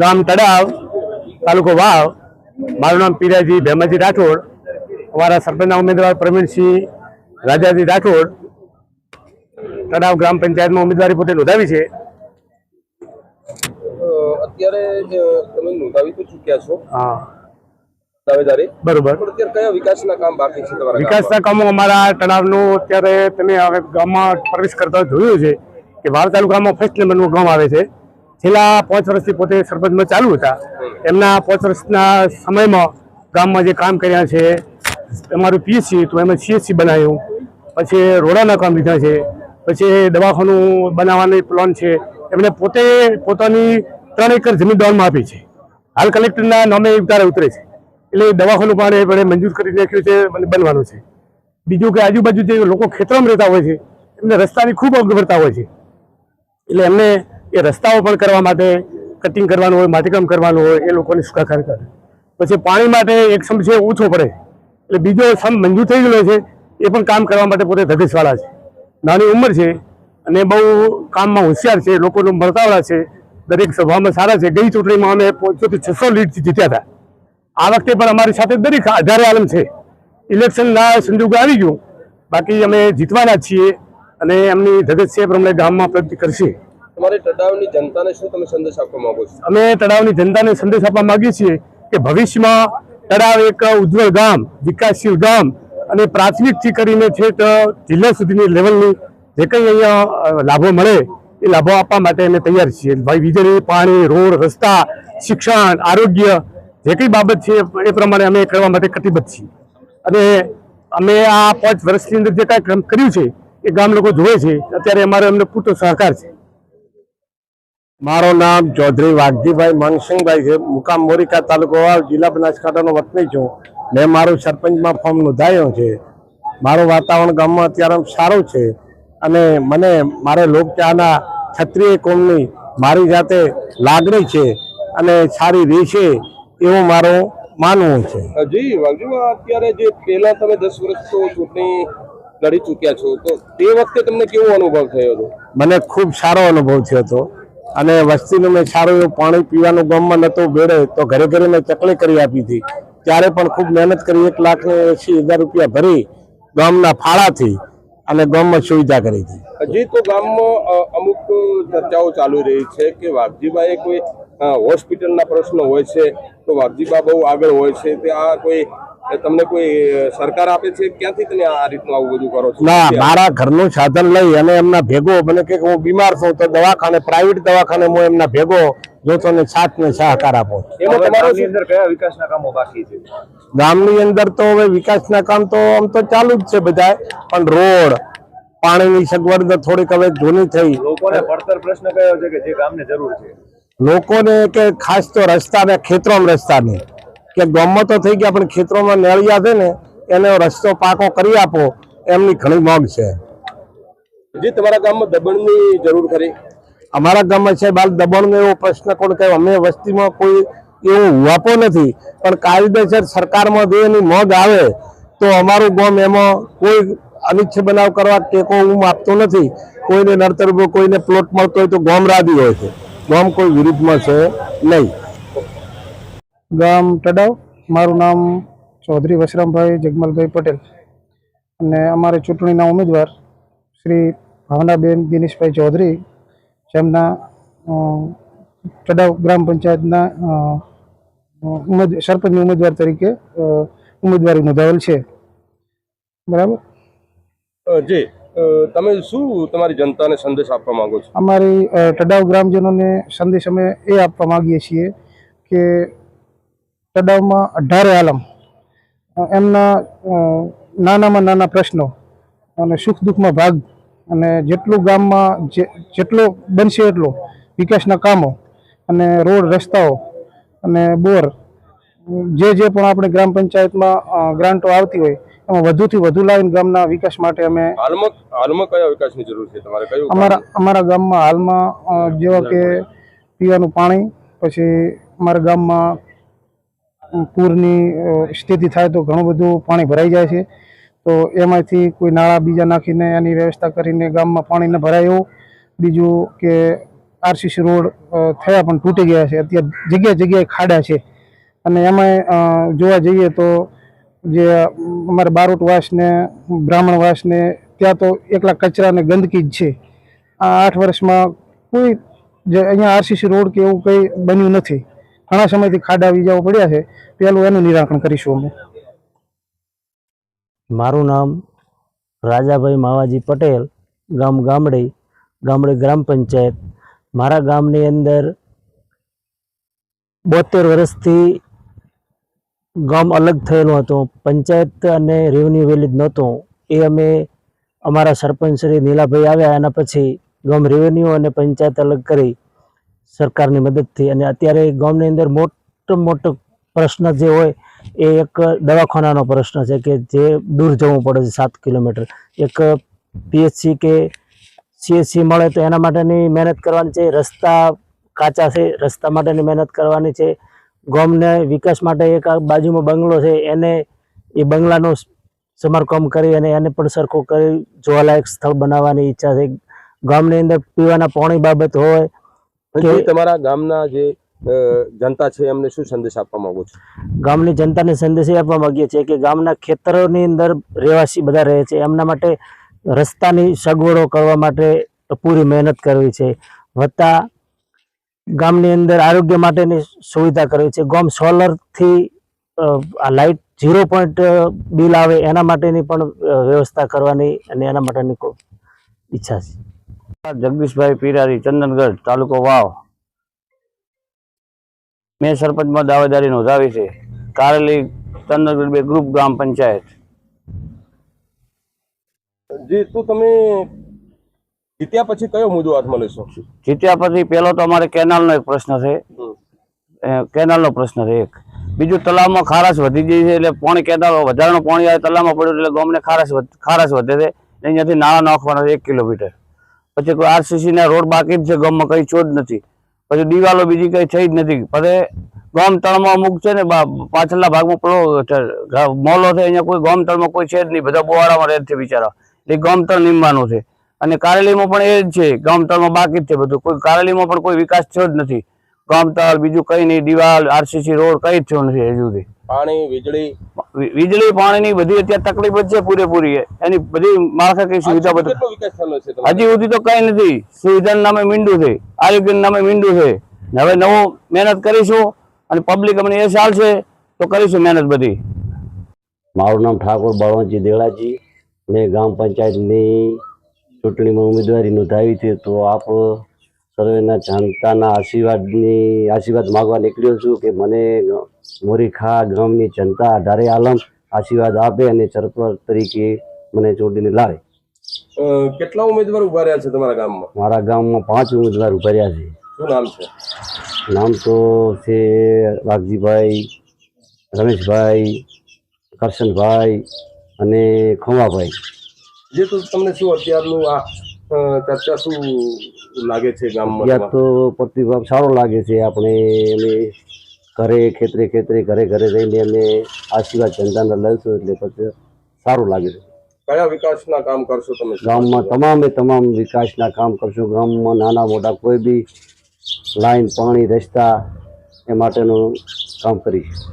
ગામ તળાવ, તાલુકો વાવ. મારું નામ પીરાજી ભેમાજી રાઠોડ. અમારા સરપંચના ઉમેદવાર પ્રવીણસિંહ રાજાજી રાઠોડ તળાવ ગ્રામ પંચાયતમાં ઉમેદવારી પોતે નોંધાવી છે. અત્યારે તમે નોંધાવી તો ચૂક્યા છો. હા, દાવેદારી બરોબર. અત્યારે કયા વિકાસના કામ બાકી છે તમારા? વિકાસના કામો અમારા તળાવનું અત્યારે તમે હવે ગામમાં પ્રવેશ કરતા જોયું છે કે વાવ તાલુકામાં ફર્સ્ટ નંબરનું ગામ આવે છે. છેલ્લા 5 વર્ષથી પોતે સરપંચમાં ચાલુ હતા. એમના 5 વર્ષના સમયમાં ગામમાં જે કામ કર્યા છે, અમારું પીએચસી તો એમાં સીએચસી બનાવ્યું, પછી રોડાના કામ લીધા છે, પછી દવાખાનું બનાવવાની પ્લાન છે. એમને પોતે પોતાની 3 એકર જમીન દાનમાં આપી છે. હાલ કલેક્ટરના નામે ઉતારે ઉતરે છે, એટલે દવાખાનું પણ એમણે મંજૂર કરી નાખ્યું છે અને બનવાનું છે. બીજું કે આજુબાજુ જે લોકો ખેતરમાં રહેતા હોય છે એમને રસ્તાની ખૂબ અગવડતા હોય છે, એટલે એમને એ રસ્તાઓ પણ કરવા માટે કટિંગ કરવાનું હોય, માટીકામ કરવાનું હોય, એ લોકોની સુખાકારી કરે. પછી પાણી માટે એક સમ છે ઓછો પડે, એટલે બીજો સમ મંજૂર થઈ ગયેલો છે, એ પણ કામ કરવા માટે પોતે ધગશવાળા છે. નાની ઉંમર છે અને બહુ કામમાં હોશિયાર છે, લોકોનું મળતાવાળા છે, દરેક સભામાં સારા છે. ગઈ ચૂંટણીમાં અમે 500 લીડથી જીત્યા હતા. આ વખતે પણ અમારી સાથે દરેક આધારે આલમ છે. ઇલેક્શનના સંજોગો આવી ગયું, બાકી અમે જીતવાના છીએ અને એમની ધગત છે પ્રમાણે ગામમાં પ્રગતિ કરશે. તમારે તળાવની જનતાને શું તમે સંદેશ આપવા માંગો છો? અમે તળાવની જનતાને સંદેશ આપવા માંગીએ છીએ કે ભવિષ્યમાં તળાવ એક ઉજ્જવળ ગામ, વિકાસશીલ ગામ અને પ્રાથમિકથી કરીને છેક જિલ્લા સુધીની લેવલની જે કંઈ અહીંયા લાભો મળે એ લાભો આપવા માટે અમે તૈયાર છીએ. ભાઈ વીજળી, પાણી, રોડ, રસ્તા, શિક્ષણ, આરોગ્ય જે કંઈ બાબત છે એ પ્રમાણે અમે કરવા માટે કટિબદ્ધ છીએ. અને અમે આ 5 વર્ષની અંદર જે કાંઈ કામ કર્યું છે એ ગામ લોકો જોવે છે. અત્યારે અમારો એમને પૂરતો સહકાર છે. મારું નામ ચૌધરી વાઘજીભાઈ મનસિંહભાઈ છે. મુકામ મોરિકા, તાલુકો વાવ, જિલ્લા બનાસકાંઠાનો વતની છું. મેં મારું સરપંચમાં ફોર્મ નોંધાવ્યું છે. મારું વાતાવરણ ગામમાં અત્યારે સારું છે અને મને મારે લોકચાહના ક્ષત્રિય કોમની મારી જાતે લાગણી છે અને સારી રહેશે એવું મારું માનવું છે. જી વાઘજીભાઈ, અત્યારે જે પહેલા તમે 10 વર્ષ તો ચૂંટણી લડી ચૂક્યા છો, તો તે વખતે તમને કેવો અનુભવ થયો હતો? મને ખૂબ સારો અનુભવ થયો હતો અને વસ્તીનું મેં સારું એવું પાણી પીવાનું ગામમાં નહોતું બેડે તો ઘરે ઘરે મેં ચકલી કરી આપી હતી. ત્યારે પણ ખૂબ મહેનત કરી, 1,80,000 રૂપિયા ભરી ગામના ફાળાથી અને ગામમાં સુવિધા કરી હતી. હજી તો ગામમાં અમુક ચર્ચાઓ ચાલુ રહી છે કે વાઘજીભાઈ કોઈ હોસ્પિટલના પ્રશ્નો હોય છે તો વાઘજીભા બહુ આગળ હોય છે. તે આ કોઈ તમને કોઈ સરકાર આપે છે? ક્યાંથી તમે આ રીતનું આવું બધું કરો છો? ના, મારા ઘરનું સાધન લઈ અને એમના ભેગો મને કે હું બીમાર છું તો દવાખાને, પ્રાઇવેટ દવાખાને હું એમના ભેગો જોતો ને સાથ ને સહકાર આપો. એમાં તમારા અંદર કયા વિકાસના કામો બાકી છે? ગામની અંદર તો હવે વિકાસના કામ તો આમ તો ચાલુ જ છે બધા, પણ રોડ, પાણીની સગવડ થોડીક હવે જૂની થઈ. લોકોને પડતર પ્રશ્ન કયો છે કે જે ગામને જરૂર છે? લોકોને કે ખાસ તો રસ્તા ને ખેતરોમાં રસ્તા નહીં, કે ગામમાં તો થઈ ગયા પણ ખેતરોમાં નળિયા છે ને એનો રસ્તો પાકો કરી આપો, એમની ઘણી માંગ છે. જે તમારા ગામમાં દબણની જરૂર ખરી? અમારા ગામમાં છે બાલ દબાણનો એવો પ્રશ્ન કોણ કહે? અમે વસ્તીમાં કોઈ એવું વાપો નથી, પણ કાયદેસર સરકારમાં જો એની મોગ આવે તો અમારું ગામ એમાં કોઈ અનિચ્છ બનાવ કરવા ટેકો હું આપતો નથી. કોઈને નડતર, કોઈને પ્લોટ મળતો હોય તો ગામ રાજી હોય છે, ગામ કોઈ વિરુદ્ધમાં છે નહીં. ગામ તળાવ. મારું નામ ચૌધરી વશરામભાઈ જગમલભાઈ પટેલ અને અમારે ચૂંટણીના ઉમેદવાર શ્રી ભાવનાબેન દિનેશભાઈ ચૌધરી, જેમના તળાવ ગ્રામ પંચાયતના સરપંચની ઉમેદવાર તરીકે ઉમેદવારી નોંધાવેલ છે. બરાબર. જી, તમે શું તમારી જનતાને સંદેશ આપવા માંગો છો? અમારી તળાવ ગ્રામજનોને સંદેશ અમે એ આપવા માંગીએ છીએ કે તળાવમાં 18 આલમ એમના નાનામાં નાના પ્રશ્નો અને સુખ દુઃખમાં ભાગ અને જેટલું ગામમાં જેટલો બનશે એટલો વિકાસના કામો અને રોડ, રસ્તાઓ અને બોર જે પણ આપણે ગ્રામ પંચાયતમાં ગ્રાન્ટો આવતી હોય એમાં વધુથી વધુ લાવીને ગામના વિકાસ માટે અમે હાલમાં કયા વિકાસની જરૂર છે તમારે? કયું અમારા ગામમાં હાલમાં જેવા કે પીવાનું પાણી, પછી અમારા ગામમાં પૂરની સ્થિતિ થાય તો ઘણું બધું પાણી ભરાઈ જાય છે, તો એમાંથી કોઈ નાળા બીજા નાખીને એની વ્યવસ્થા કરીને ગામમાં પાણી ન ભરાય એવું. બીજું કે આરસીસી રોડ થયા પણ તૂટી ગયા છે. અત્યારે જગ્યાએ જગ્યાએ ખાડા છે અને એમાં જોવા જઈએ તો જે અમારે બારોટવાસ ને બ્રાહ્મણવાસ ને ત્યાં તો એકલા કચરા ને ગંદકી જ છે. આ 8 વર્ષમાં કોઈ જે અહીંયા આરસીસી રોડ કે એવું કંઈ બન્યું નથી. ઘણા સમયથી ખાડા વીજાઓ પડ્યા છે. પહેલું એનું નિરાકરણ કરીશું અમે. મારું નામ રાજાભાઈ માવાજી પટેલ, ગામ ગામડી ગ્રામ પંચાયત. મારા ગામની અંદર 72 વર્ષથી ગામ અલગ થયેલું હતું. પંચાયત અને રેવન્યુ વિલેજ નહોતું. એ અમે અમારા સરપંચ શ્રી નીલાભાઈ આવ્યા એના પછી ગામ રેવન્યુ અને પંચાયત અલગ કરી સરકારની મદદથી. અને અત્યારે ગામની અંદર મોટો પ્રશ્ન જે હોય એ એક દવાખાનાનો પ્રશ્ન છે કે જે દૂર જવું પડે છે 7 કિલોમીટર. એક પીએચસી કે સીએચસી મળે તો એના માટેની મહેનત કરવાની છે. રસ્તા કાચા છે, રસ્તા માટેની મહેનત કરવાની છે. ગામને વિકાસ માટે એક આ બાજુમાં બંગલો છે એને એ બંગલાનું સમારકામ કરી અને એને પણ સરખો કરી જોવાલાયક સ્થળ બનાવવાની ઈચ્છા છે. ગામની અંદર પીવાના પાણી બાબત હોય કે તમારા ગામના જે જનતા છે એમને શું સંદેશ આપવા માંગો છો? ગામની જનતાને સંદેશ એ આપવા માંગીએ છીએ કે ગામના ખેતરોની અંદર રહેવાસી બધા રહે છે, એમના માટે રસ્તાની સગવડો કરવા માટે પૂરી મહેનત કરવી છે. વત્તા ગામની અંદર આરોગ્ય માટેની સુવિધા કરવી છે. ગામ સોલરથી લાઇટ 0 પોઈન્ટ બિલ આવે એના માટેની પણ વ્યવસ્થા કરવાની અને એના માટેની ઈચ્છા છે. જગદીશભાઈ પીરારી, ચંદનગઢ, તાલુકો વાવ. મેં સરપંચમાં દાવેદારી નોંધાવી છે. કારેલી ચંદનગઢ 2 ગ્રુપ ગ્રામ પંચાયત. જી, તો તમે જીત્યા પછી કયો મુદ્દો હાથમાં લેશો? જીત્યા પછી પહેલો તો અમારે કેનાલનો એક પ્રશ્ન છે. કેનાલનો પ્રશ્ન છે એક. બીજું તલાવમાં ખારાશ વધી ગઈ છે એટલે પાણી કેનાલ વધારાનું પાણી આવે તલાવમાં પડ્યું એટલે ગામને ખારાશ વધે છે. અહીંયાથી નાળા નાખવાના છે 1 કિલોમીટર. પછી કોઈ આરસીસી ના રોડ બાકી જ છે, ગામમાં કઈ છોડ નથી. પછી દિવાલો બીજી કઈ થઈ જ નથી. પછી ગામ તળમાં અમુક છે ને પાછળના ભાગમાં પેલો મોલો છે, અહીંયા કોઈ ગામ તળમાં કોઈ છે જ નહીં, બધા બોવાડામાં રહે છે બિચારા. એટલે ગામ તળ નીમવાનું છે. અને કારેલીમાં પણ એ જ છે, ગામ તળમાં બાકી જ છે બધું. કોઈ કારેલીમાં પણ કોઈ વિકાસ થયો જ નથી. ગામ તળ બીજું કઈ નહીં, દિવાલ આરસીસી રોડ કઈ જ થયો નથી હજુ સુધી. પાણી વીજળી પાણીની બધી અત્યારે તકલીફ જ છે પૂરેપૂરી. એની બધી માળખાકીય સુવિધા બધી કેટલો વિકાસ થયેલો છે હજી સુધી તો કઈ નથી. સુવિધાના નામે મીંડું છે, આરોગ્યના નામે મીંડું છે. હવે નવું મહેનત કરીશું અને પબ્લિક અમને એ ચાલશે તો કરીશું મહેનત બધી. મારું નામ ઠાકોર બળવંતજી દેવડાજી. મેં ગ્રામ પંચાયતની ચૂંટણીમાં ઉમેદવારી નોંધાવી છે. તો આપ સર્વેના જનતાના આશીર્વાદ માગવા નીકળ્યો છું કે મને મોરીખા ગામની જનતા આધારે આલમ આશીર્વાદ આપે અને સરપંચ તરીકે મને ચૂંટીને લાવે. કેટલા ઉમેદવાર ઉભા રહ્યા છે તમારા ગામમાં? મારા ગામમાં 5 ઉમેદવાર ઉભા રહ્યા છે. શું નામ છે? નામ તો છે વાઘજીભાઈ, રમેશભાઈ, કરશનભાઈ અને ખોમાભાઈ. જે તો તમને શું અત્યારનું આ ચર્ચા શું લાગે છે ગામમાં? ત્યાં તો પ્રતિભાવ સારો લાગે છે. અમે ઘરે ખેતરે ઘરે રહીને અમે આશીર્વાદ જનતાના લઈશું એટલે પછી સારું લાગે છે. કયા વિકાસના કામ કરશો તમે? ગામમાં તમામ વિકાસના કામ કરશું. ગામમાં નાના મોટા કોઈ બી લાઈન, પાણી, રસ્તા એ માટેનું કામ કરીશું.